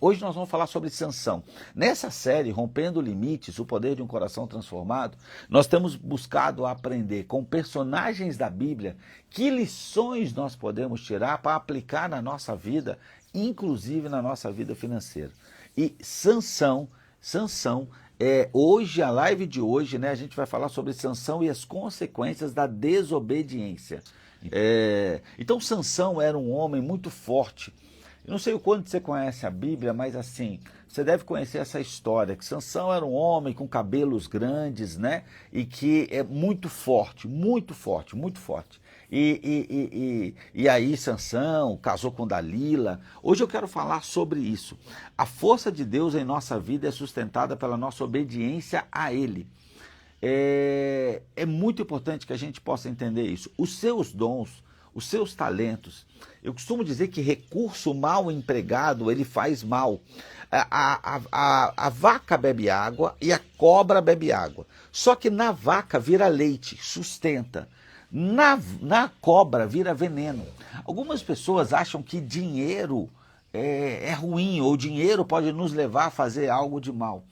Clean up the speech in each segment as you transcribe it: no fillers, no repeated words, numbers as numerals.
Hoje nós vamos falar sobre Sansão. Nessa série, Rompendo Limites, o poder de um coração transformado, nós temos buscado aprender com personagens da Bíblia que lições nós podemos tirar para aplicar na nossa vida, inclusive na nossa vida financeira. E Sansão, hoje, a live de hoje, né, a gente vai falar sobre Sansão e as consequências da desobediência. Então Sansão era um homem muito forte. Eu não sei o quanto você conhece a Bíblia, mas assim, você deve conhecer essa história, que Sansão era um homem com cabelos grandes, né? E que é muito forte, muito forte, muito forte. E aí Sansão casou com Dalila. Hoje eu quero falar sobre isso. A força de Deus em nossa vida é sustentada pela nossa obediência a Ele. É muito importante que a gente possa entender isso. Os seus dons, os seus talentos. Eu costumo dizer que recurso mal empregado, ele faz mal. A vaca bebe água e a cobra bebe água. Só que na vaca vira leite, sustenta. Na cobra vira veneno. Algumas pessoas acham que dinheiro é ruim, ou dinheiro pode nos levar a fazer algo de mal.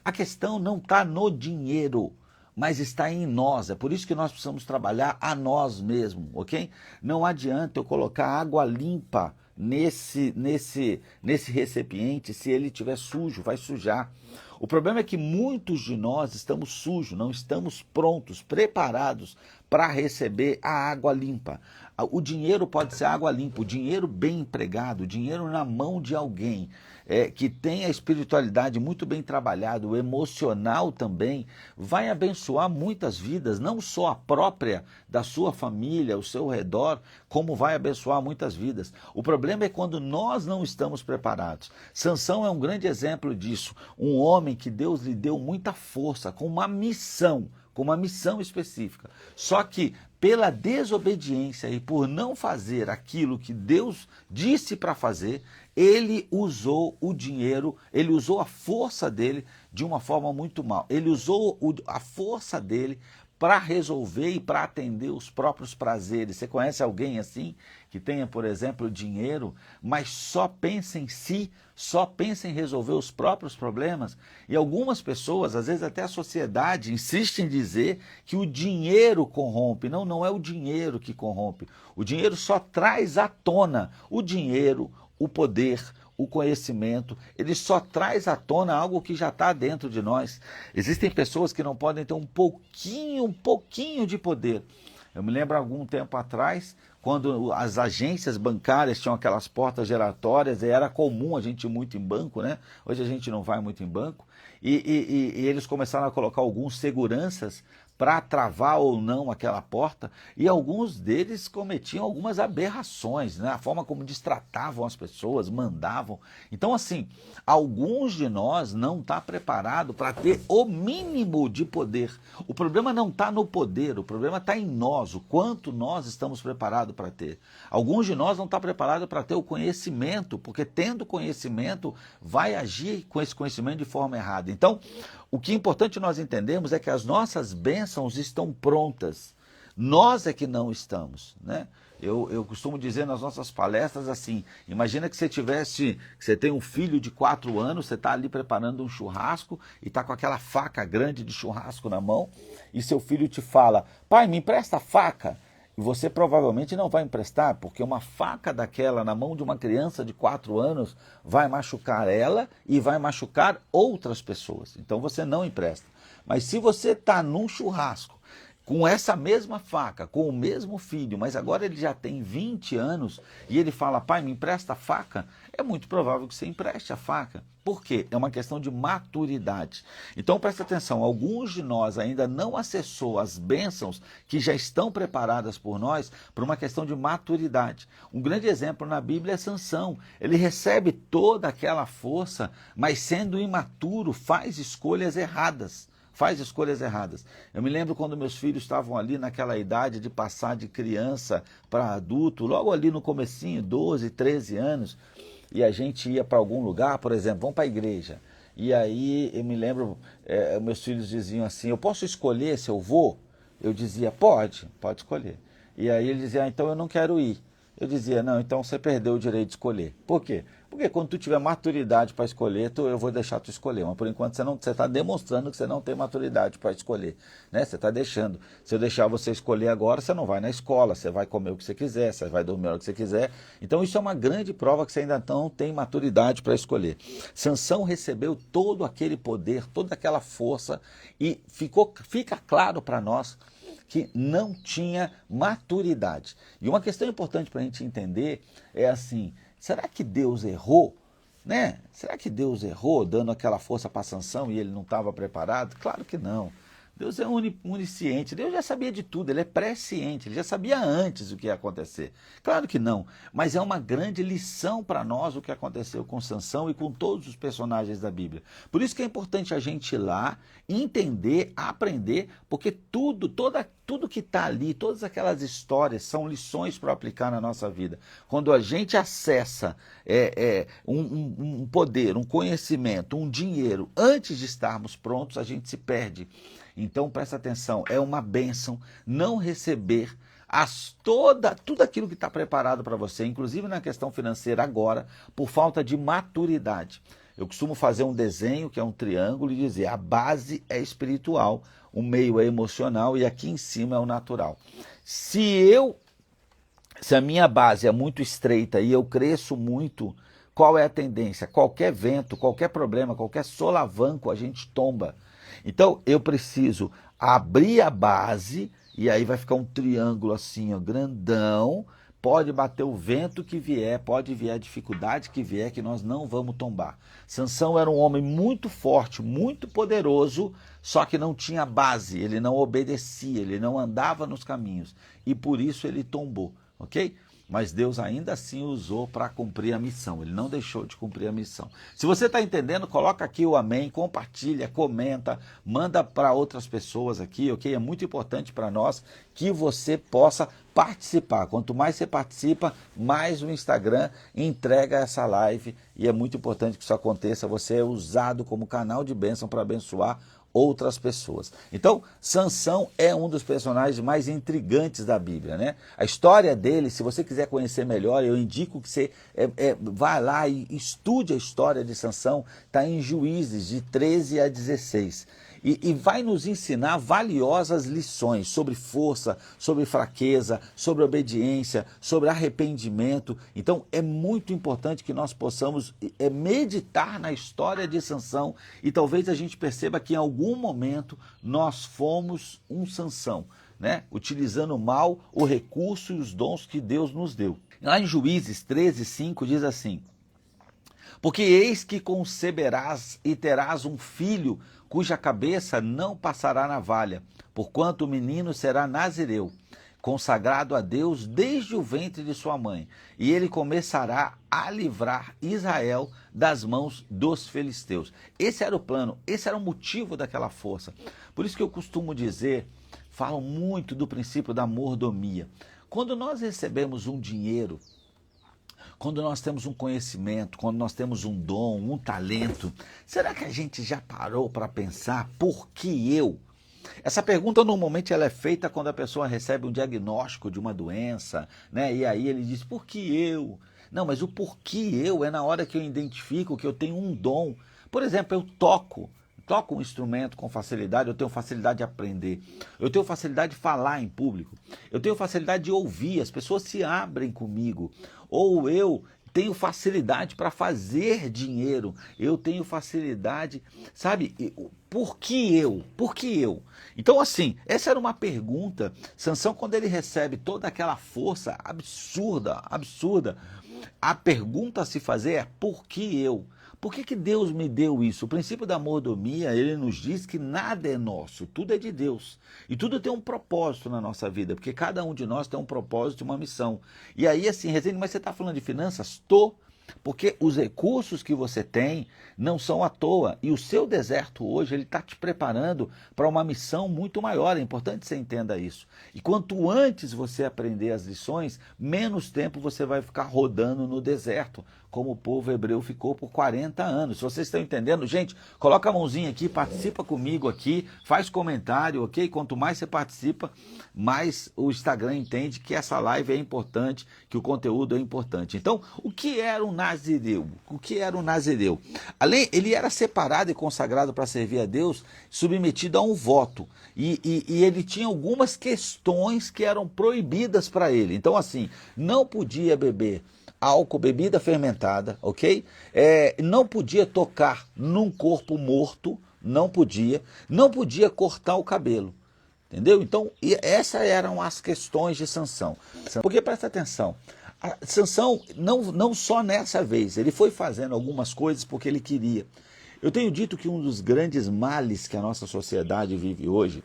A questão não está no dinheiro, mas está em nós. É por isso que nós precisamos trabalhar a nós mesmos, ok? Não adianta eu colocar água limpa nesse recipiente se ele estiver sujo, vai sujar. O problema é que muitos de nós estamos sujos, não estamos prontos, preparados para receber a água limpa. O dinheiro pode ser água limpa, o dinheiro bem empregado, o dinheiro na mão de alguém que tem a espiritualidade muito bem trabalhada, o emocional também, vai abençoar muitas vidas, não só a própria da sua família, o seu redor, como vai abençoar muitas vidas. O problema é quando nós não estamos preparados. Sansão é um grande exemplo disso, um homem que Deus lhe deu muita força, com uma missão específica. Só que pela desobediência e por não fazer aquilo que Deus disse para fazer, ele usou o dinheiro, ele usou a força dele de uma forma muito mal. Ele usou a força dele para resolver e para atender os próprios prazeres. Você conhece alguém assim, que tenha, por exemplo, dinheiro, mas só pensa em si, só pensa em resolver os próprios problemas? E algumas pessoas, às vezes até a sociedade, insiste em dizer que o dinheiro corrompe. Não, não é o dinheiro que corrompe. O dinheiro só traz à tona o dinheiro, o poder, o conhecimento, ele só traz à tona algo que já está dentro de nós. Existem pessoas que não podem ter um pouquinho de poder. Eu me lembro algum tempo atrás, quando as agências bancárias tinham aquelas portas giratórias, e era comum a gente ir muito em banco, né? Hoje a gente não vai muito em banco, e eles começaram a colocar alguns seguranças para travar ou não aquela porta, e alguns deles cometiam algumas aberrações, né? A forma como destratavam as pessoas, mandavam. Então, assim, alguns de nós não estão preparados para ter o mínimo de poder. O problema não está no poder, o problema está em nós, o quanto nós estamos preparados para ter. Alguns de nós não estão preparados para ter o conhecimento, porque tendo conhecimento, vai agir com esse conhecimento de forma errada. Então, o que é importante nós entendermos é que as nossas bênçãos estão prontas. Nós é que não estamos, né? Eu costumo dizer nas nossas palestras assim, imagina que você tem um filho de 4 anos, você está ali preparando um churrasco e está com aquela faca grande de churrasco na mão, e seu filho te fala: pai, me empresta a faca. E você provavelmente não vai emprestar, porque uma faca daquela na mão de uma criança de 4 anos vai machucar ela e vai machucar outras pessoas. Então você não empresta. Mas se você está num churrasco com essa mesma faca, com o mesmo filho, mas agora ele já tem 20 anos e ele fala: pai, me empresta a faca, é muito provável que você empreste a faca. Por quê? É uma questão de maturidade. Então presta atenção, alguns de nós ainda não acessou as bênçãos que já estão preparadas por nós por uma questão de maturidade. Um grande exemplo na Bíblia é Sansão. Ele recebe toda aquela força, mas sendo imaturo faz escolhas erradas. Eu me lembro quando meus filhos estavam ali naquela idade de passar de criança para adulto, logo ali no comecinho, 12, 13 anos, e a gente ia para algum lugar, por exemplo, vamos para a igreja. E aí eu me lembro, meus filhos diziam assim: eu posso escolher se eu vou? Eu dizia: pode escolher. E aí ele dizia: então eu não quero ir. Eu dizia: não, então você perdeu o direito de escolher. Por quê? Porque quando tu tiver maturidade para escolher, eu vou deixar tu escolher. Mas por enquanto você está demonstrando que você não tem maturidade para escolher, né? Você está deixando. Se eu deixar você escolher agora, você não vai na escola, você vai comer o que você quiser, você vai dormir a hora que você quiser. Então isso é uma grande prova que você ainda não tem maturidade para escolher. Sansão recebeu todo aquele poder, toda aquela força e fica claro para nós que não tinha maturidade. E uma questão importante para a gente entender é assim, será que Deus errou? Né? Será que Deus errou dando aquela força para Sansão e ele não estava preparado? Claro que não. Deus é onisciente, Deus já sabia de tudo, ele é presciente, ele já sabia antes o que ia acontecer. Claro que não, mas é uma grande lição para nós o que aconteceu com Sansão e com todos os personagens da Bíblia. Por isso que é importante a gente ir lá, entender, aprender, porque tudo que está ali, todas aquelas histórias são lições para aplicar na nossa vida. Quando a gente acessa um poder, um conhecimento, um dinheiro, antes de estarmos prontos, a gente se perde. Então presta atenção, é uma bênção não receber tudo aquilo que está preparado para você, inclusive na questão financeira agora, por falta de maturidade. Eu costumo fazer um desenho que é um triângulo e dizer a base é espiritual, o meio é emocional e aqui em cima é o natural. Se a minha base é muito estreita e eu cresço muito, qual é a tendência? Qualquer vento, qualquer problema, qualquer solavanco a gente tomba. Então eu preciso abrir a base e aí vai ficar um triângulo assim, ó, grandão. Pode bater o vento que vier, pode vir a dificuldade que vier, que nós não vamos tombar. Sansão era um homem muito forte, muito poderoso, só que não tinha base, ele não obedecia, ele não andava nos caminhos e por isso ele tombou, ok? Mas Deus ainda assim usou para cumprir a missão, ele não deixou de cumprir a missão. Se você está entendendo, coloca aqui o amém, compartilha, comenta, manda para outras pessoas aqui, ok? É muito importante para nós que você possa participar. Quanto mais você participa, mais o Instagram entrega essa live e é muito importante que isso aconteça. Você é usado como canal de bênção para abençoar outras pessoas. Então, Sansão é um dos personagens mais intrigantes da Bíblia, né? A história dele, se você quiser conhecer melhor, eu indico que você vá lá e estude a história de Sansão, está em Juízes, de 13 a 16. E vai nos ensinar valiosas lições sobre força, sobre fraqueza, sobre obediência, sobre arrependimento. Então é muito importante que nós possamos meditar na história de Sansão e talvez a gente perceba que em algum momento nós fomos um Sansão, né? Utilizando mal o recurso e os dons que Deus nos deu. Lá em Juízes 13:5 diz assim: porque eis que conceberás e terás um filho cuja cabeça não passará navalha, porquanto o menino será nazireu, consagrado a Deus desde o ventre de sua mãe, e ele começará a livrar Israel das mãos dos filisteus. Esse era o plano, esse era o motivo daquela força. Por isso que eu costumo dizer, falo muito do princípio da mordomia. Quando nós recebemos um dinheiro, quando nós temos um conhecimento, quando nós temos um dom, um talento, será que a gente já parou para pensar por que eu? Essa pergunta normalmente ela é feita quando a pessoa recebe um diagnóstico de uma doença, né? E aí ele diz, por que eu? Não, mas o porquê eu é na hora que eu identifico que eu tenho um dom. Por exemplo, eu toco um instrumento com facilidade, eu tenho facilidade de aprender, eu tenho facilidade de falar em público, eu tenho facilidade de ouvir, as pessoas se abrem comigo, ou eu tenho facilidade para fazer dinheiro, eu tenho facilidade, sabe, por que eu? Por que eu? Então assim, essa era uma pergunta, Sansão quando ele recebe toda aquela força absurda, a pergunta a se fazer é por que eu? Por que Deus me deu isso? O princípio da mordomia, ele nos diz que nada é nosso, tudo é de Deus. E tudo tem um propósito na nossa vida, porque cada um de nós tem um propósito e uma missão. E aí assim, Rezende, mas você está falando de finanças? Estou. Porque os recursos que você tem não são à toa. E o seu deserto hoje, ele está te preparando para uma missão muito maior. É importante que você entenda isso. E quanto antes você aprender as lições, menos tempo você vai ficar rodando no deserto. como o povo hebreu ficou por 40 anos. Se vocês estão entendendo, gente, coloca a mãozinha aqui, participa comigo aqui, faz comentário, ok? Quanto mais você participa, mais o Instagram entende que essa live é importante, que o conteúdo é importante. Então, o que era um nazireu? O que era um nazireu? Ele era separado e consagrado para servir a Deus, submetido a um voto. E ele tinha algumas questões que eram proibidas para ele. Então, assim, não podia beber álcool, bebida fermentada, ok? Não podia tocar num corpo morto, não podia cortar o cabelo, entendeu? Então, essas eram as questões de Sansão. Porque, presta atenção, Sansão, não só nessa vez, ele foi fazendo algumas coisas porque ele queria. Eu tenho dito que um dos grandes males que a nossa sociedade vive hoje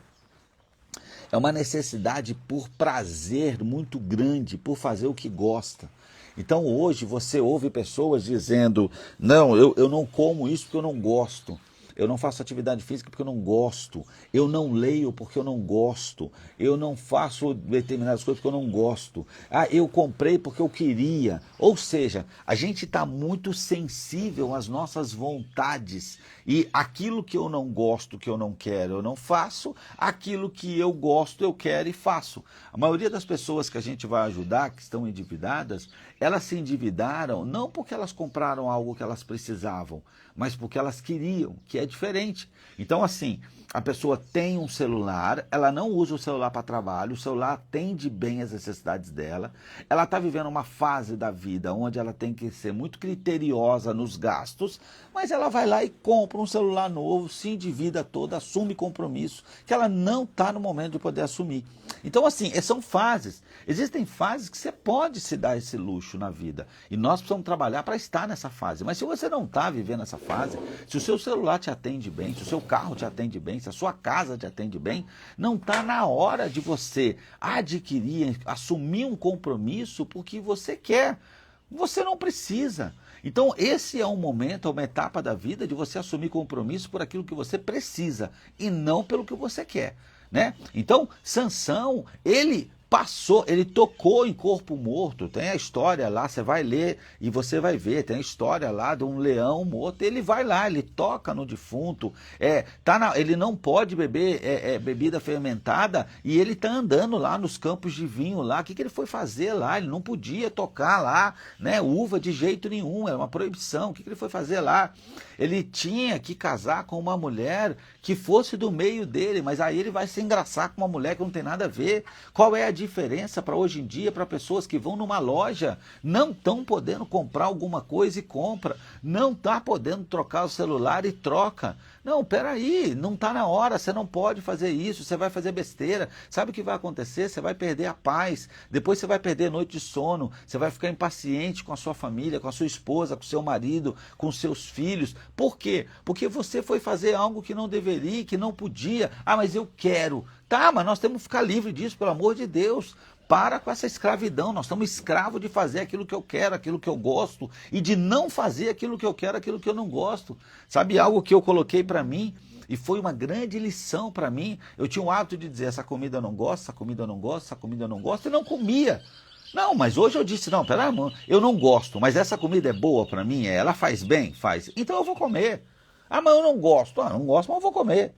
é uma necessidade por prazer muito grande, por fazer o que gosta. Então hoje você ouve pessoas dizendo, não, eu não como isso porque eu não gosto. Eu não faço atividade física porque eu não gosto. Eu não leio porque eu não gosto. Eu não faço determinadas coisas porque eu não gosto. Eu comprei porque eu queria. Ou seja, a gente está muito sensível às nossas vontades. E aquilo que eu não gosto, que eu não quero, eu não faço. Aquilo que eu gosto, eu quero e faço. A maioria das pessoas que a gente vai ajudar, que estão endividadas, elas se endividaram não porque elas compraram algo que elas precisavam, mas porque elas queriam, que é diferente. Então, assim, a pessoa tem um celular, ela não usa o celular para trabalho, o celular atende bem as necessidades dela, ela está vivendo uma fase da vida onde ela tem que ser muito criteriosa nos gastos, mas ela vai lá e compra um celular novo, se endivida toda, assume compromisso, que ela não está no momento de poder assumir. Então, assim, são fases. Existem fases que você pode se dar esse luxo na vida, e nós precisamos trabalhar para estar nessa fase. Mas se você não está vivendo essa fase, se o seu celular te atende bem, se o seu carro te atende bem, se a sua casa te atende bem, não está na hora de você adquirir, assumir um compromisso porque você quer. Você não precisa. Então esse é um momento, é uma etapa da vida de você assumir compromisso por aquilo que você precisa e não pelo que você quer, né? Então Sansão, ele tocou em corpo morto. Tem a história lá, você vai ler e você vai ver, tem a história lá de um leão morto, ele vai lá, ele toca no defunto, ele não pode beber bebida fermentada e ele está andando lá nos campos de vinho lá. O que ele foi fazer lá? Ele não podia tocar lá, né, uva de jeito nenhum, era uma proibição. O que ele foi fazer lá? Ele tinha que casar com uma mulher que fosse do meio dele, mas aí ele vai se engraçar com uma mulher que não tem nada a ver. Qual é a diferença para hoje em dia, para pessoas que vão numa loja, não estão podendo comprar alguma coisa e compra, não está podendo trocar o celular e troca. Não, peraí, não está na hora, você não pode fazer isso, você vai fazer besteira. Sabe o que vai acontecer? Você vai perder a paz, depois você vai perder a noite de sono, você vai ficar impaciente com a sua família, com a sua esposa, com o seu marido, com os seus filhos. Por quê? Porque você foi fazer algo que não deveria, que não podia. Mas eu quero. Tá, mas nós temos que ficar livre disso, pelo amor de Deus. Para com essa escravidão, nós estamos escravos de fazer aquilo que eu quero, aquilo que eu gosto, e de não fazer aquilo que eu quero, aquilo que eu não gosto. Sabe algo que eu coloquei para mim, e foi uma grande lição para mim? Eu tinha o hábito de dizer, essa comida eu não gosto, essa comida eu não gosto, essa comida eu não gosto, e não comia. Não, mas hoje eu disse, não, peraí, eu não gosto, mas essa comida é boa para mim, ela faz bem? Faz. Então eu vou comer. Mas eu não gosto. Não gosto, mas eu vou comer.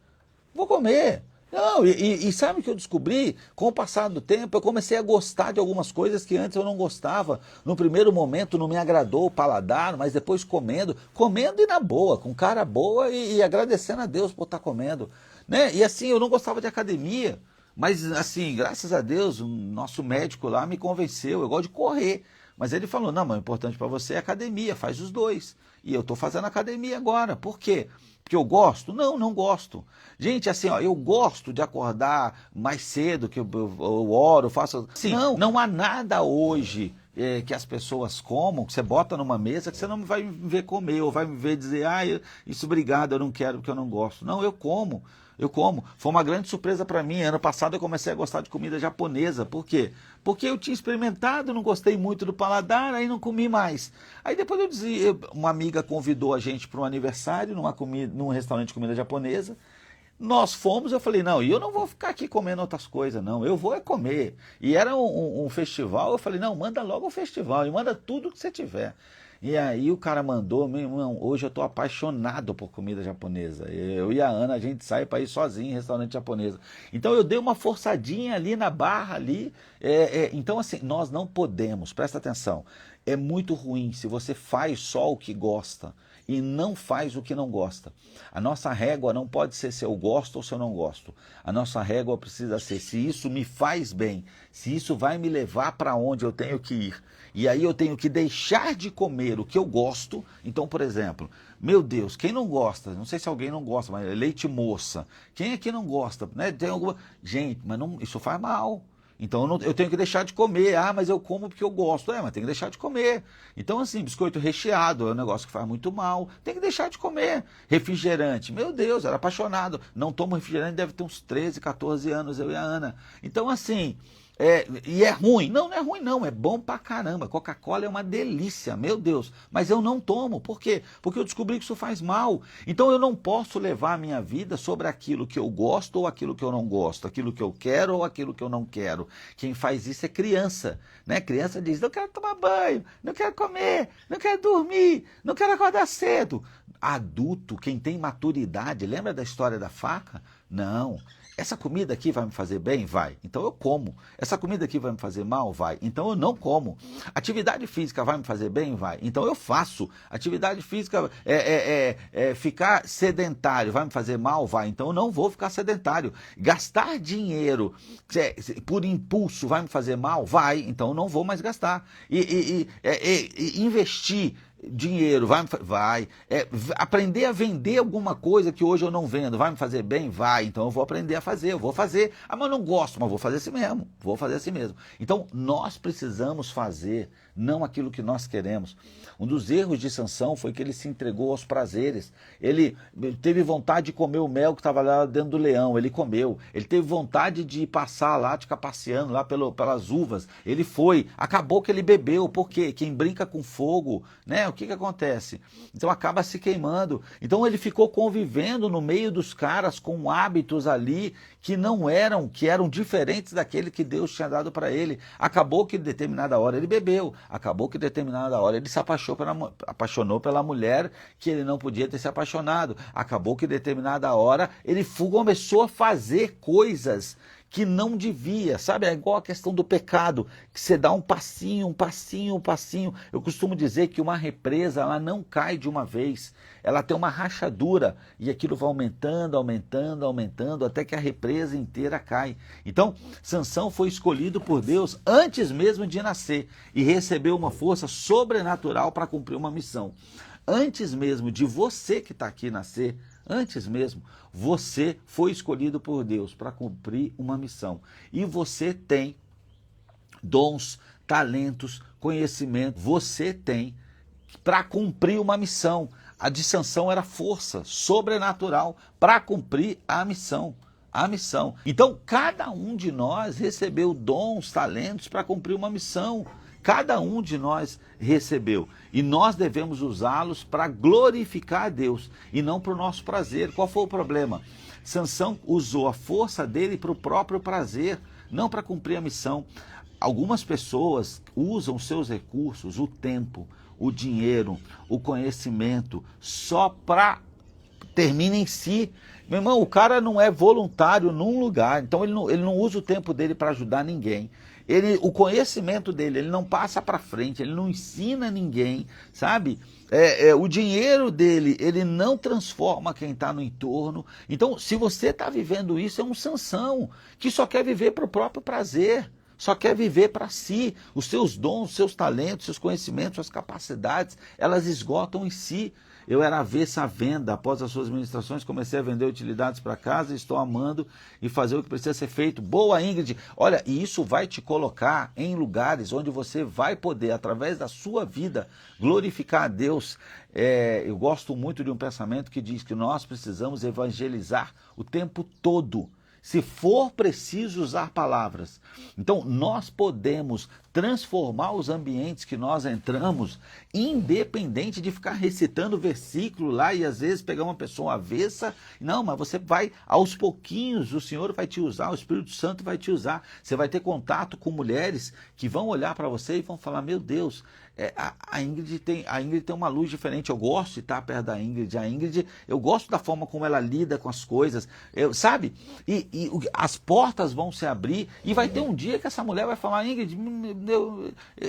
Vou comer. Não, e sabe o que eu descobri? Com o passar do tempo, eu comecei a gostar de algumas coisas que antes eu não gostava. No primeiro momento não me agradou o paladar, mas depois comendo e na boa, com cara boa e agradecendo a Deus por estar comendo, né? E assim, eu não gostava de academia, mas assim, graças a Deus, o nosso médico lá me convenceu, eu gosto de correr. Mas ele falou, não, mas o importante para você é academia, faz os dois. E eu estou fazendo academia agora. Por quê? Porque eu gosto? Não, não gosto. Gente, assim, eu gosto de acordar mais cedo, que eu oro, faço... Assim, não há nada hoje que as pessoas comam, que você bota numa mesa, que você não vai me ver comer, ou vai me ver dizer, isso obrigado, eu não quero porque eu não gosto. Não, eu como. Foi uma grande surpresa para mim. Ano passado eu comecei a gostar de comida japonesa. Por quê? Porque eu tinha experimentado, não gostei muito do paladar, aí não comi mais. Aí depois eu dizia, uma amiga convidou a gente para um aniversário num restaurante de comida japonesa. Nós fomos, eu falei, não, e eu não vou ficar aqui comendo outras coisas, não, eu vou comer. E era um festival, eu falei, não, manda logo o festival, e manda tudo que você tiver. E aí o cara mandou, meu irmão, hoje eu tô apaixonado por comida japonesa. Eu e a Ana, a gente sai para ir sozinho em restaurante japonês. Então eu dei uma forçadinha ali na barra ali. Então assim, nós não podemos, presta atenção, é muito ruim se você faz só o que gosta e não faz o que não gosta. A nossa régua não pode ser se eu gosto ou se eu não gosto. A nossa régua precisa ser se isso me faz bem, se isso vai me levar para onde eu tenho que ir. E aí eu tenho que deixar de comer o que eu gosto. Então, por exemplo, meu Deus, quem não gosta, não sei se alguém não gosta, mas leite moça. Quem aqui não gosta? Né? Tem alguma... Gente, mas não, isso faz mal. Então eu tenho que deixar de comer. Ah, mas eu como porque eu gosto. Mas tem que deixar de comer. Então, assim, biscoito recheado é um negócio que faz muito mal. Tem que deixar de comer. Refrigerante. Meu Deus, era apaixonado. Não tomo refrigerante, deve ter uns 13, 14 anos, eu e a Ana. Então, assim... e é ruim? Não, não é ruim não, é bom pra caramba. Coca-Cola é uma delícia, meu Deus. Mas eu não tomo, por quê? Porque eu descobri que isso faz mal. Então eu não posso levar a minha vida sobre aquilo que eu gosto ou aquilo que eu não gosto, aquilo que eu quero ou aquilo que eu não quero. Quem faz isso é criança, né? Criança diz, não quero tomar banho, não quero comer, não quero dormir, não quero acordar cedo. Adulto, quem tem maturidade, lembra da história da faca? Não. Essa comida aqui vai me fazer bem? Vai. Então eu como. Essa comida aqui vai me fazer mal? Vai. Então eu não como. Atividade física vai me fazer bem? Vai. Então eu faço. Atividade física ficar sedentário vai me fazer mal? Vai. Então eu não vou ficar sedentário. Gastar dinheiro por impulso vai me fazer mal? Vai. Então eu não vou mais gastar. Investir dinheiro, vai. Aprender a vender alguma coisa que hoje eu não vendo, vai me fazer bem? Vai. Então eu vou aprender a fazer, eu vou fazer. Ah, mas eu não gosto, mas vou fazer assim mesmo. Vou fazer assim mesmo. Então nós precisamos fazer, não aquilo que nós queremos. Um dos erros de Sansão foi que ele se entregou aos prazeres. Ele teve vontade de comer o mel que estava lá dentro do leão, ele comeu. Ele teve vontade de passar lá, de ficar passeando lá pelas uvas, ele foi. Acabou que ele bebeu, por quê? Quem brinca com fogo, né? O que acontece? Então acaba se queimando. Então ele ficou convivendo no meio dos caras com hábitos ali que eram diferentes daquele que Deus tinha dado para ele. Acabou que em determinada hora ele bebeu. Acabou que em determinada hora ele se apaixonou pela mulher que ele não podia ter se apaixonado. Acabou que em determinada hora ele começou a fazer coisas que não devia, sabe? É igual a questão do pecado, que você dá um passinho, um passinho, um passinho. Eu costumo dizer que uma represa, ela não cai de uma vez, ela tem uma rachadura e aquilo vai aumentando, aumentando, aumentando, até que a represa inteira cai. Então, Sansão foi escolhido por Deus antes mesmo de nascer e recebeu uma força sobrenatural para cumprir uma missão. Antes mesmo de você que está aqui nascer, antes mesmo, você foi escolhido por Deus para cumprir uma missão. E você tem dons, talentos, conhecimento. Você tem para cumprir uma missão. A de Sansão era força sobrenatural para cumprir a missão. A missão. Então, cada um de nós recebeu dons, talentos para cumprir uma missão. Cada um de nós recebeu. E nós devemos usá-los para glorificar a Deus e não para o nosso prazer. Qual foi o problema? Sansão usou a força dele para o próprio prazer, não para cumprir a missão. Algumas pessoas usam seus recursos, o tempo, o dinheiro, o conhecimento, só para termina em si. Meu irmão, o cara não é voluntário num lugar, então ele não usa o tempo dele para ajudar ninguém. O conhecimento dele, ele não passa para frente, ele não ensina ninguém, sabe? O dinheiro dele, ele não transforma quem está no entorno. Então, se você está vivendo isso, é um Sansão que só quer viver para o próprio prazer. Só quer viver para si. Os seus dons, os seus talentos, seus conhecimentos, suas capacidades, elas esgotam em si. Eu era avessa à venda. Após as suas ministrações, comecei a vender utilidades para casa, estou amando e fazer o que precisa ser feito. Boa, Ingrid. Olha, e isso vai te colocar em lugares onde você vai poder, através da sua vida, glorificar a Deus. Eu gosto muito de um pensamento que diz que nós precisamos evangelizar o tempo todo. Se for preciso usar palavras. Então, nós podemos transformar os ambientes que nós entramos, independente de ficar recitando versículo lá e às vezes pegar uma pessoa avessa. Não, mas você vai, aos pouquinhos, o Senhor vai te usar, o Espírito Santo vai te usar. Você vai ter contato com mulheres que vão olhar para você e vão falar, meu Deus, A Ingrid tem uma luz diferente. Eu gosto de estar perto da Ingrid. A Ingrid, eu gosto da forma como ela lida com as coisas, sabe? As portas vão se abrir e vai ter um dia que essa mulher vai falar, Ingrid,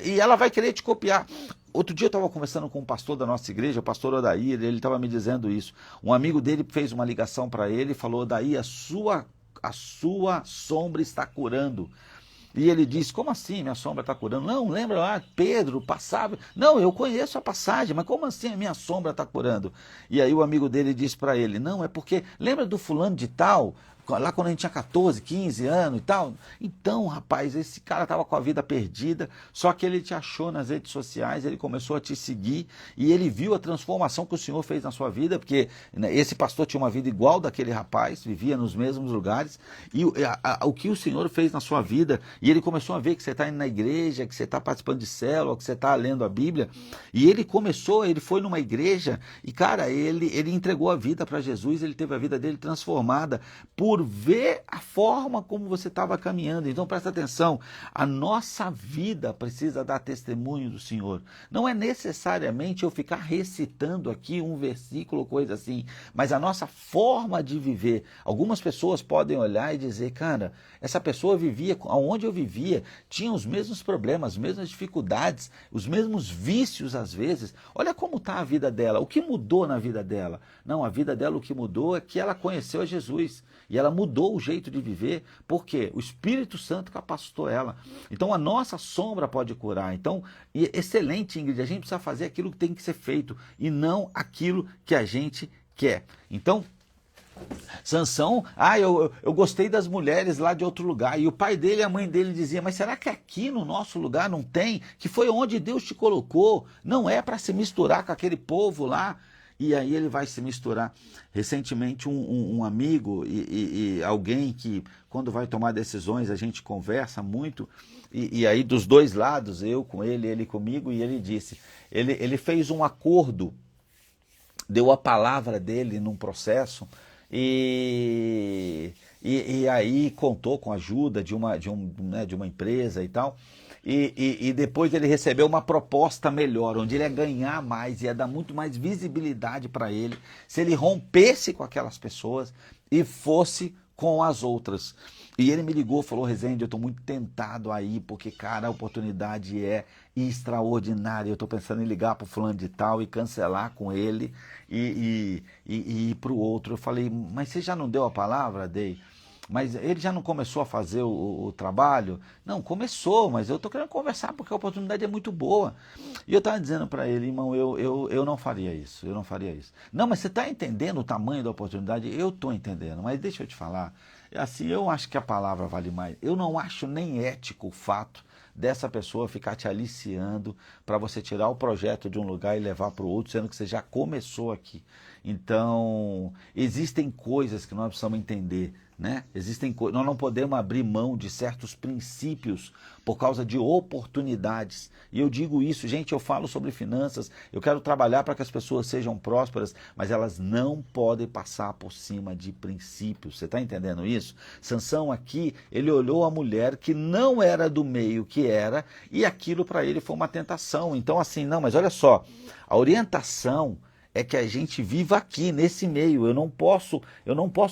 e ela vai querer te copiar. Outro dia eu estava conversando com um pastor da nossa igreja, o pastor Odair, ele estava me dizendo isso. Um amigo dele fez uma ligação para ele e falou, Odair, a sua sombra está curando. E ele disse, como assim minha sombra está curando? Não, lembra lá, Pedro passava. Não, eu conheço a passagem, mas como assim a minha sombra está curando? E aí o amigo dele disse para ele, não, é porque, lembra do fulano de tal? Lá quando a gente tinha 14, 15 anos e tal. Então, rapaz, esse cara estava com a vida perdida, só que ele te achou nas redes sociais, ele começou a te seguir e ele viu a transformação que o Senhor fez na sua vida, porque né, esse pastor tinha uma vida igual daquele rapaz, vivia nos mesmos lugares, e o que o Senhor fez na sua vida, e ele começou a ver que você está indo na igreja, que você está participando de célula, que você está lendo a Bíblia, e ele foi numa igreja, e cara, ele entregou a vida para Jesus, ele teve a vida dele transformada por ver a forma como você estava caminhando. Então presta atenção, a nossa vida precisa dar testemunho do Senhor. Não é necessariamente eu ficar recitando aqui um versículo, coisa assim, mas a nossa forma de viver. Algumas pessoas podem olhar e dizer, cara, essa pessoa vivia, onde eu vivia, tinha os mesmos problemas, as mesmas dificuldades, os mesmos vícios às vezes. Olha como está a vida dela, o que mudou na vida dela? Não, a vida dela o que mudou é que ela conheceu a Jesus. E ela mudou o jeito de viver, porque o Espírito Santo capacitou ela. Então a nossa sombra pode curar. Então, excelente, Ingrid, a gente precisa fazer aquilo que tem que ser feito e não aquilo que a gente quer. Então, Sansão, eu gostei das mulheres lá de outro lugar. E o pai dele e a mãe dele diziam, mas será que aqui no nosso lugar não tem? Que foi onde Deus te colocou. Não é para se misturar com aquele povo lá. E aí ele vai se misturar. Recentemente um amigo e alguém que quando vai tomar decisões a gente conversa muito, e aí dos dois lados, eu com ele comigo, e ele disse, ele fez um acordo, deu a palavra dele num processo, e aí contou com a ajuda de uma empresa e tal, e depois ele recebeu uma proposta melhor, onde ele ia ganhar mais, ia dar muito mais visibilidade para ele, se ele rompesse com aquelas pessoas e fosse com as outras. E ele me ligou, falou, Rezende, eu estou muito tentado aí, porque, cara, a oportunidade é extraordinária. Eu estou pensando em ligar para o fulano de tal e cancelar com ele e ir para o outro. Eu falei, mas você já não deu a palavra, Dei? Mas ele já não começou a fazer o trabalho? Não, começou, mas eu estou querendo conversar porque a oportunidade é muito boa. E eu estava dizendo para ele, irmão, eu não faria isso, eu não faria isso. Não, mas você está entendendo o tamanho da oportunidade? Eu estou entendendo, mas deixa eu te falar, assim, eu acho que a palavra vale mais. Eu não acho nem ético o fato dessa pessoa ficar te aliciando para você tirar o projeto de um lugar e levar para o outro, sendo que você já começou aqui. Então, existem coisas que nós precisamos entender, né? Nós não podemos abrir mão de certos princípios por causa de oportunidades. E eu digo isso, gente, eu falo sobre finanças, eu quero trabalhar para que as pessoas sejam prósperas, mas elas não podem passar por cima de princípios. Você está entendendo isso? Sansão aqui, ele olhou a mulher que não era do meio que era, e aquilo para ele foi uma tentação. Então assim, não, mas olha só, a orientação é que a gente viva aqui, nesse meio. Eu não posso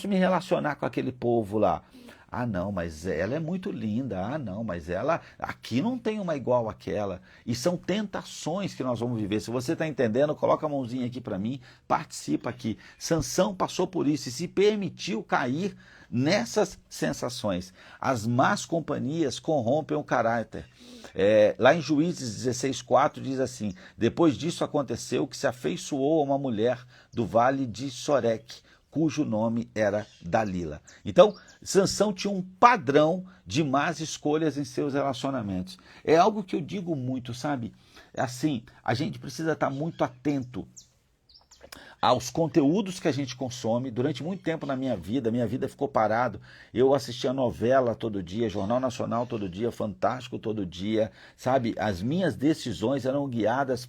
me relacionar com aquele povo lá. Ah, não, mas ela é muito linda. Ah, não, mas ela... Aqui não tem uma igual àquela. E são tentações que nós vamos viver. Se você está entendendo, coloca a mãozinha aqui para mim, participa aqui. Sansão passou por isso e se permitiu cair nessas sensações. As más companhias corrompem o caráter. Lá em Juízes 16:4 diz assim, depois disso aconteceu que se afeiçoou a uma mulher do vale de Soreque, cujo nome era Dalila. Então, Sansão tinha um padrão de más escolhas em seus relacionamentos. É algo que eu digo muito, sabe? Assim, a gente precisa estar muito atento aos conteúdos que a gente consome. Durante muito tempo na minha vida ficou parado. Eu assistia novela todo dia, Jornal Nacional todo dia, Fantástico todo dia, sabe? As minhas decisões eram guiadas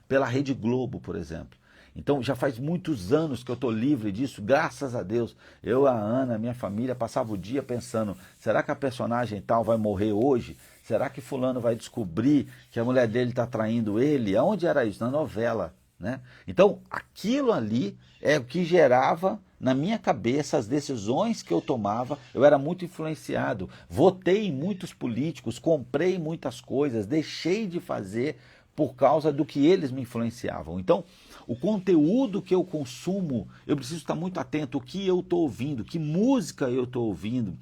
pela Rede Globo, por exemplo. Então já faz muitos anos que eu estou livre disso, graças a Deus. Eu, a Ana, a minha família passava o dia pensando, será que a personagem tal vai morrer hoje? Será que fulano vai descobrir que a mulher dele está traindo ele? Aonde era isso? Na novela, né? Então aquilo ali é o que gerava na minha cabeça as decisões que eu tomava. Eu era muito influenciado, votei em muitos políticos, comprei muitas coisas, deixei de fazer por causa do que eles me influenciavam. Então, o conteúdo que eu consumo, eu preciso estar muito atento ao que eu estou ouvindo, que música eu estou ouvindo,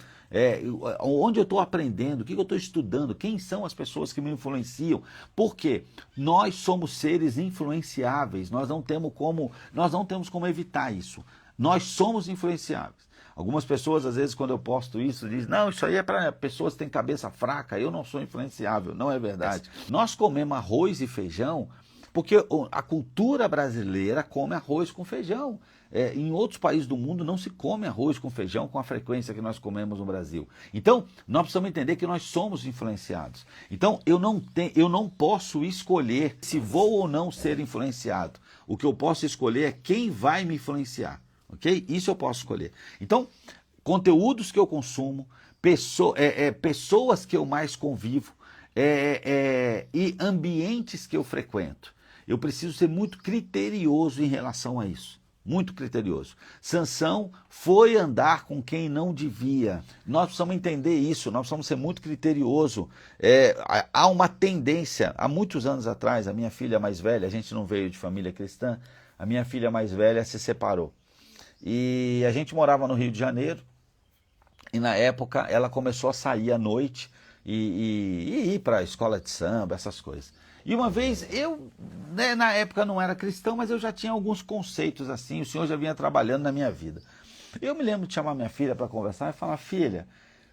onde eu estou aprendendo, o que eu estou estudando, quem são as pessoas que me influenciam. Porque nós somos seres influenciáveis, nós não temos como evitar isso. Nós somos influenciáveis. Algumas pessoas, às vezes, quando eu posto isso, dizem, não, isso aí é para pessoas que têm cabeça fraca, eu não sou influenciável. Não é verdade. Nós comemos arroz e feijão porque a cultura brasileira come arroz com feijão. Em outros países do mundo não se come arroz com feijão com a frequência que nós comemos no Brasil. Então, nós precisamos entender que nós somos influenciados. Então, eu não posso escolher se vou ou não ser influenciado. O que eu posso escolher é quem vai me influenciar. Ok? Isso eu posso escolher. Então, conteúdos que eu consumo, pessoas que eu mais convivo e ambientes que eu frequento. Eu preciso ser muito criterioso em relação a isso. Muito criterioso. Sansão foi andar com quem não devia. Nós precisamos entender isso, nós precisamos ser muito criterioso. Há uma tendência, há muitos anos atrás, a minha filha mais velha, a gente não veio de família cristã, a minha filha mais velha se separou. E a gente morava no Rio de Janeiro, e na época ela começou a sair à noite e ir para a escola de samba, essas coisas. E uma vez, eu, né, na época não era cristão, mas eu já tinha alguns conceitos assim, o Senhor já vinha trabalhando na minha vida. Eu me lembro de chamar minha filha para conversar e falar, filha,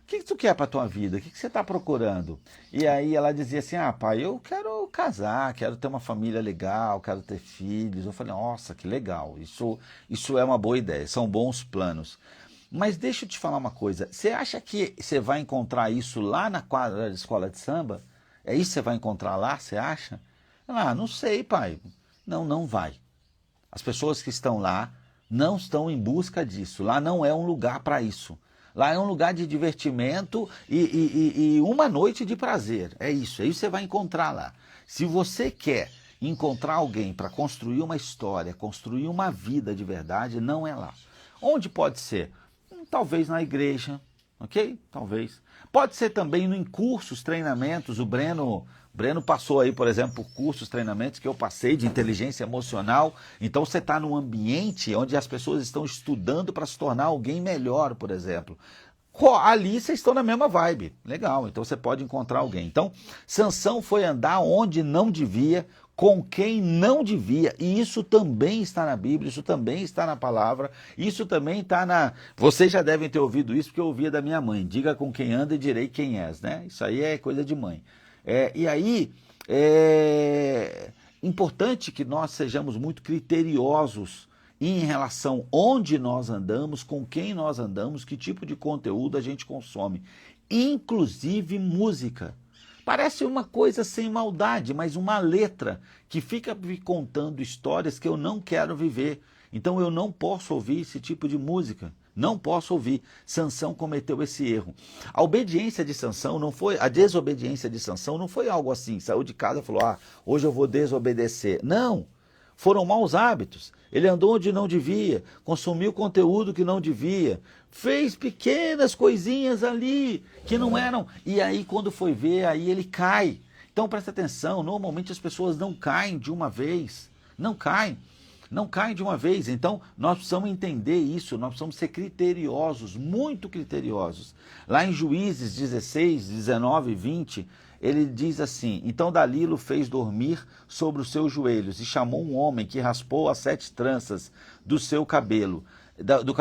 o que tu quer para a tua vida? O que você está procurando? E aí ela dizia assim, pai, eu quero casar, quero ter uma família legal, quero ter filhos. Eu falei, nossa, que legal, isso é uma boa ideia, são bons planos. Mas deixa eu te falar uma coisa, você acha que você vai encontrar isso lá na quadra de escola de samba? É isso que você vai encontrar lá, você acha? Não sei, pai. Não vai. As pessoas que estão lá não estão em busca disso. Lá não é um lugar para isso. Lá é um lugar de divertimento e uma noite de prazer. É isso que você vai encontrar lá. Se você quer encontrar alguém para construir uma história, construir uma vida de verdade, não é lá. Onde pode ser? Talvez na igreja, ok? Talvez. Pode ser também em cursos, treinamentos. O Breno passou aí, por exemplo, por cursos, treinamentos que eu passei de inteligência emocional. Então você está num ambiente onde as pessoas estão estudando para se tornar alguém melhor, por exemplo. Ali vocês estão na mesma vibe. Legal, então você pode encontrar alguém. Então, Sansão foi andar onde não devia, com quem não devia, e isso também está na Bíblia, isso também está na palavra, isso também está na... Vocês já devem ter ouvido isso, porque eu ouvia da minha mãe, diga com quem anda e direi quem és, né? Isso aí é coisa de mãe. E aí, é importante que nós sejamos muito criteriosos em relação onde nós andamos, com quem nós andamos, que tipo de conteúdo a gente consome, inclusive música. Parece uma coisa sem maldade, mas uma letra que fica me contando histórias que eu não quero viver. Então eu não posso ouvir esse tipo de música. Não posso ouvir. Sansão cometeu esse erro. A obediência de Sansão não foi, a desobediência de Sansão não foi algo assim, saiu de casa e falou, hoje eu vou desobedecer. Não. Foram maus hábitos. Ele andou onde não devia, consumiu conteúdo que não devia, fez pequenas coisinhas ali que não eram. E aí, quando foi ver, aí ele cai. Então, presta atenção, normalmente as pessoas não caem de uma vez. Não caem de uma vez. Então, nós precisamos entender isso, nós precisamos ser criteriosos, muito criteriosos. Lá em Juízes 16, 19 e 20, ele diz assim, então Dalila o fez dormir sobre os seus joelhos e chamou um homem que raspou as 7 tranças do seu cabelo, do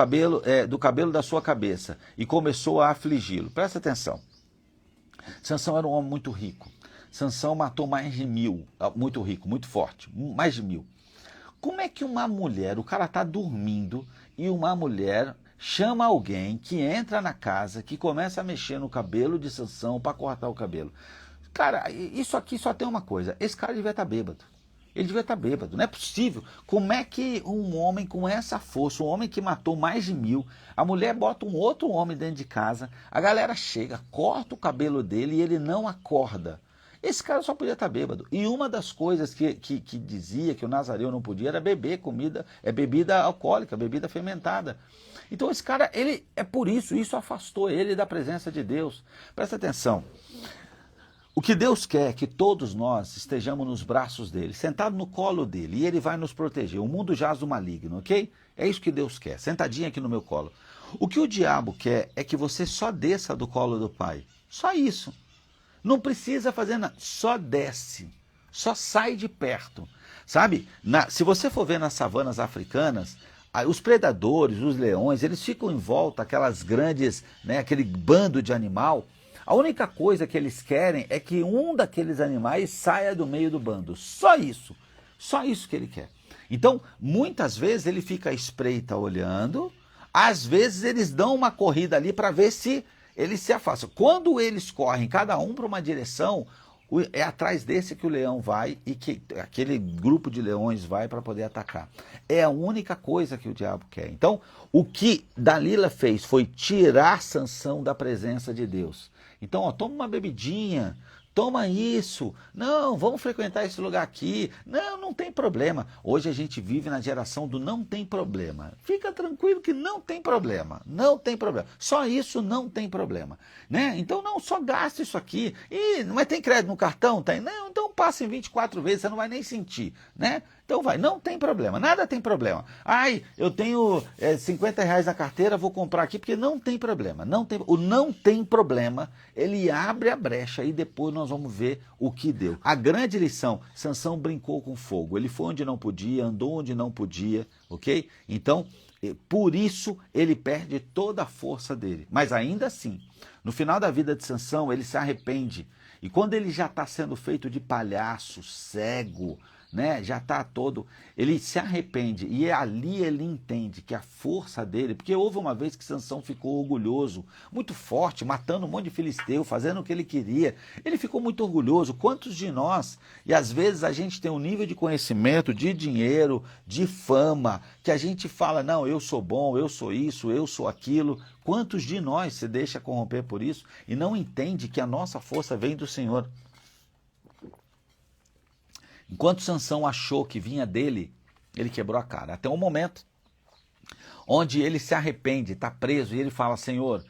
cabelo da sua cabeça, e começou a afligi-lo. Presta atenção. Sansão era um homem muito rico. Sansão matou mais de 1000, muito rico, muito forte, mais de 1000. Como é que uma mulher, o cara está dormindo e uma mulher chama alguém que entra na casa, que começa a mexer no cabelo de Sansão para cortar o cabelo? Cara, isso aqui só tem uma coisa, esse cara devia estar bêbado. Ele devia estar bêbado. Não é possível. Como é que um homem com essa força, um homem que matou mais de 1000, a mulher bota um outro homem dentro de casa, a galera chega, corta o cabelo dele e ele não acorda. Esse cara só podia estar bêbado. E uma das coisas que dizia que o nazareu não podia era beber comida, bebida alcoólica, bebida fermentada. Então esse cara, por isso afastou ele da presença de Deus. Presta atenção. O que Deus quer é que todos nós estejamos nos braços dele, sentados no colo dele, e ele vai nos proteger. O mundo jaz do maligno, ok? É isso que Deus quer, sentadinho aqui no meu colo. O que o diabo quer é que você só desça do colo do Pai. Só isso. Não precisa fazer nada, só desce, só sai de perto. Sabe, se você for ver nas savanas africanas, os predadores, os leões, eles ficam em volta, aquelas grandes, aquele bando de animal. A única coisa que eles querem é que um daqueles animais saia do meio do bando. Só isso que ele quer. Então, muitas vezes ele fica à espreita olhando, às vezes eles dão uma corrida ali para ver se eles se afastam. Quando eles correm, cada um para uma direção, é atrás desse que o leão vai e que aquele grupo de leões vai para poder atacar. É a única coisa que o diabo quer. Então, o que Dalila fez foi tirar Sansão da presença de Deus. Então, toma uma bebidinha, toma isso, não, vamos frequentar esse lugar aqui, não tem problema. Hoje a gente vive na geração do não tem problema. Fica tranquilo que não tem problema, só isso não tem problema, né? Então não, só gasta isso aqui, mas tem crédito no cartão? Tem, não, então passa em 24 vezes, você não vai nem sentir, né? Então vai, não tem problema, nada tem problema. Ai, eu tenho R$50 na carteira, vou comprar aqui, porque não tem problema. O não tem problema, ele abre a brecha e depois nós vamos ver o que deu. A grande lição, Sansão brincou com fogo, ele foi onde não podia, andou onde não podia, ok? Então, por isso ele perde toda a força dele. Mas ainda assim, no final da vida de Sansão, ele se arrepende. E quando ele já está sendo feito de palhaço, cego, já está todo, ele se arrepende e ali ele entende que a força dele, porque houve uma vez que Sansão ficou orgulhoso, muito forte, matando um monte de filisteu, fazendo o que ele queria, ele ficou muito orgulhoso. Quantos de nós, e às vezes a gente tem um nível de conhecimento, de dinheiro, de fama, que a gente fala, não, eu sou bom, eu sou isso, eu sou aquilo. Quantos de nós se deixa corromper por isso e não entende que a nossa força vem do Senhor? Enquanto Sansão achou que vinha dele, ele quebrou a cara. Até um momento onde ele se arrepende, está preso, e ele fala, Senhor,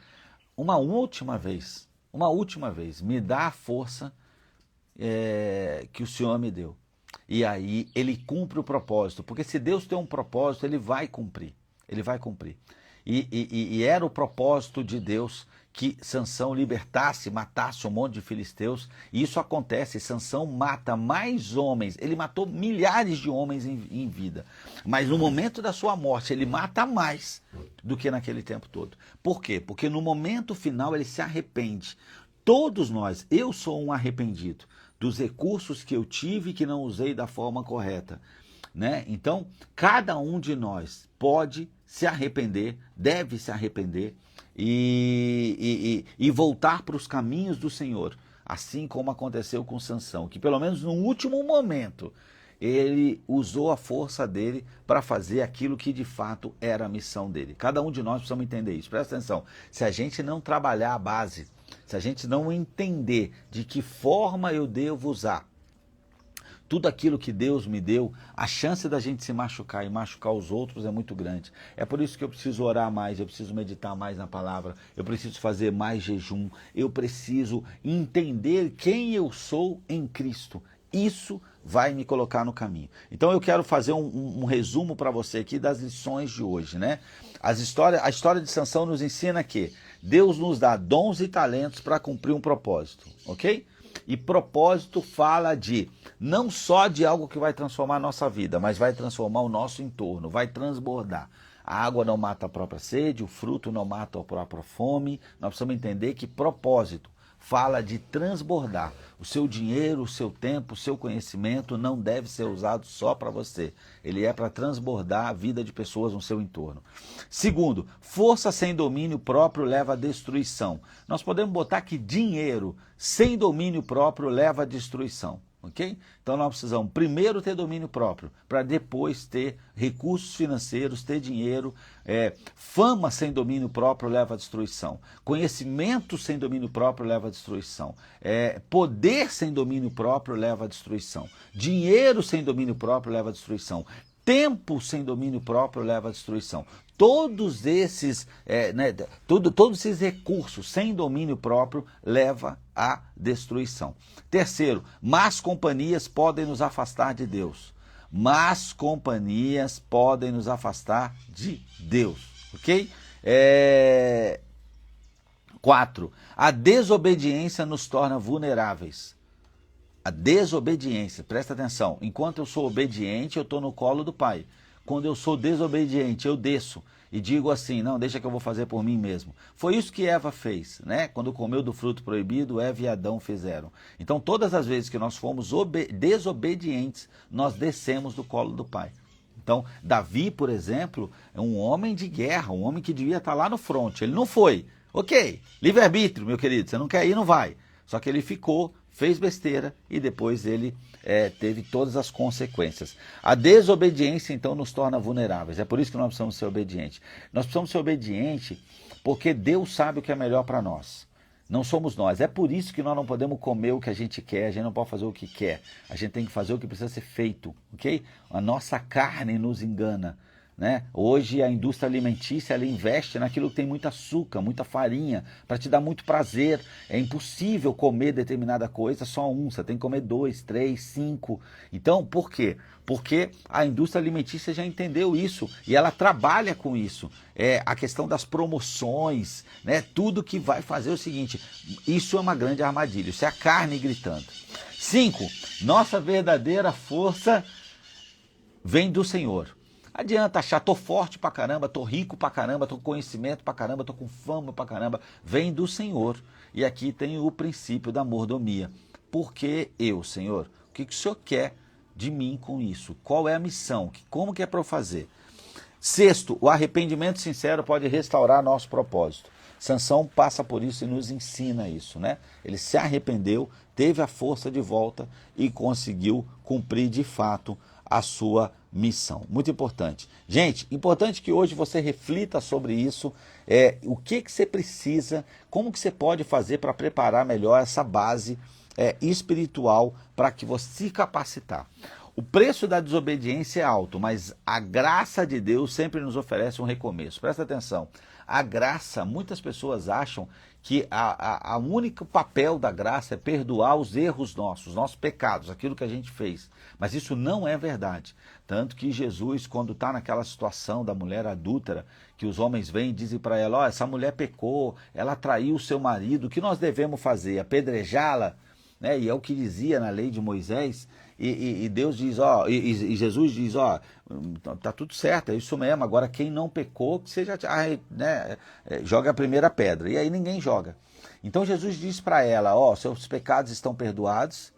uma última vez, me dá a força que o Senhor me deu. E aí ele cumpre o propósito, porque se Deus tem um propósito, ele vai cumprir. E era o propósito de Deus que Sansão libertasse, matasse um monte de filisteus, e isso acontece. Sansão mata mais homens, ele matou milhares de homens em vida, mas no momento da sua morte ele mata mais do que naquele tempo todo. Por quê? Porque no momento final ele se arrepende. Todos nós, eu sou um arrependido dos recursos que eu tive e que não usei da forma correta, Então, cada um de nós pode se arrepender, deve se arrepender e voltar para os caminhos do Senhor, assim como aconteceu com Sansão, que pelo menos no último momento ele usou a força dele para fazer aquilo que de fato era a missão dele. Cada um de nós precisamos entender isso. Presta atenção, se a gente não trabalhar a base, se a gente não entender de que forma eu devo usar tudo aquilo que Deus me deu, a chance da gente se machucar e machucar os outros é muito grande. É por isso que eu preciso orar mais, eu preciso meditar mais na palavra, eu preciso fazer mais jejum, eu preciso entender quem eu sou em Cristo. Isso vai me colocar no caminho. Então eu quero fazer um resumo para você aqui das lições de hoje, A história de Sansão nos ensina que Deus nos dá dons e talentos para cumprir um propósito, ok? E propósito fala não só de algo que vai transformar a nossa vida, mas vai transformar o nosso entorno, vai transbordar. A água não mata a própria sede, o fruto não mata a própria fome. Nós precisamos entender que propósito fala de transbordar. O seu dinheiro, o seu tempo, o seu conhecimento não deve ser usado só para você. Ele é para transbordar a vida de pessoas no seu entorno. Segundo, força sem domínio próprio leva à destruição. Nós podemos botar que dinheiro sem domínio próprio leva à destruição. ok? Então nós precisamos primeiro ter domínio próprio, para depois ter recursos financeiros, ter dinheiro. Fama sem domínio próprio leva à destruição. Conhecimento sem domínio próprio leva à destruição. Poder sem domínio próprio leva à destruição. Dinheiro sem domínio próprio leva à destruição. Tempo sem domínio próprio leva à destruição. Todos esses, todos esses recursos sem domínio próprio leva à destruição. Terceiro, más companhias podem nos afastar de Deus. Más companhias podem nos afastar de Deus, ok? 4. A desobediência nos torna vulneráveis. A desobediência, presta atenção, enquanto eu sou obediente, eu estou no colo do Pai. Quando eu sou desobediente, eu desço e digo assim, não, deixa que eu vou fazer por mim mesmo. Foi isso que Eva fez, né? Quando comeu do fruto proibido, Eva e Adão fizeram. Então, todas as vezes que nós fomos desobedientes, nós descemos do colo do Pai. Então, Davi, por exemplo, é um homem de guerra, um homem que devia estar lá no fronte. Ele não foi. Ok, livre-arbítrio, meu querido, você não quer ir, não vai. Só que ele ficou, fez besteira e depois ele teve todas as consequências. A desobediência, então, nos torna vulneráveis. É por isso que nós precisamos ser obedientes. Nós precisamos ser obedientes porque Deus sabe o que é melhor para nós. Não somos nós. É por isso que nós não podemos comer o que a gente quer, a gente não pode fazer o que quer. A gente tem que fazer o que precisa ser feito, ok? A nossa carne nos engana. Né? Hoje a indústria alimentícia ela investe naquilo que tem muito açúcar, muita farinha, para te dar muito prazer. É impossível comer determinada coisa só um, você tem que comer 2, 3, 5. Então, por quê? Porque a indústria alimentícia já entendeu isso e ela trabalha com isso. A questão das promoções, né? Tudo que vai fazer o seguinte, isso é uma grande armadilha, isso é a carne gritando. 5. Nossa verdadeira força vem do Senhor. Adianta achar, tô forte pra caramba, tô rico pra caramba, tô com conhecimento pra caramba, tô com fama pra caramba. Vem do Senhor. E aqui tem o princípio da mordomia. Por que eu, Senhor? O que o Senhor quer de mim com isso? Qual é a missão? Como que é para eu fazer? 6. O arrependimento sincero pode restaurar nosso propósito. Sansão passa por isso e nos ensina isso, né? Ele se arrependeu, teve a força de volta e conseguiu cumprir de fato a sua missão. Muito importante. Gente, importante que hoje você reflita sobre isso, o que você precisa, como que você pode fazer para preparar melhor essa base espiritual para que você se capacitar. O preço da desobediência é alto, mas a graça de Deus sempre nos oferece um recomeço. Presta atenção. A graça, muitas pessoas acham que o único papel da graça é perdoar os erros nossos pecados, aquilo que a gente fez. Mas isso não é verdade. Tanto que Jesus, quando está naquela situação da mulher adúltera, que os homens vêm e dizem para ela, essa mulher pecou, ela traiu o seu marido, o que nós devemos fazer? Apedrejá-la? Né? E é o que dizia na lei de Moisés. E Deus diz, e Jesus diz, tá tudo certo, é isso mesmo, agora quem não pecou, que seja, joga a primeira pedra, e aí ninguém joga. Então Jesus diz para ela, seus pecados estão perdoados,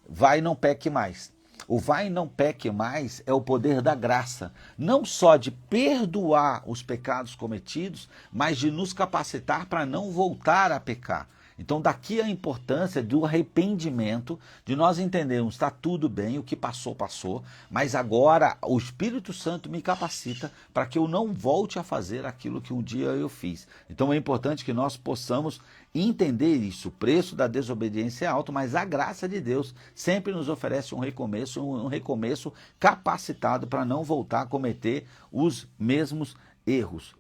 vai e não peque mais. O vai e não peque mais é o poder da graça, não só de perdoar os pecados cometidos, mas de nos capacitar para não voltar a pecar. Então daqui a importância do arrependimento, de nós entendermos, está tudo bem, o que passou, passou, mas agora o Espírito Santo me capacita para que eu não volte a fazer aquilo que um dia eu fiz. Então é importante que nós possamos entender isso. O preço da desobediência é alto, mas a graça de Deus sempre nos oferece um recomeço capacitado para não voltar a cometer os mesmos erros.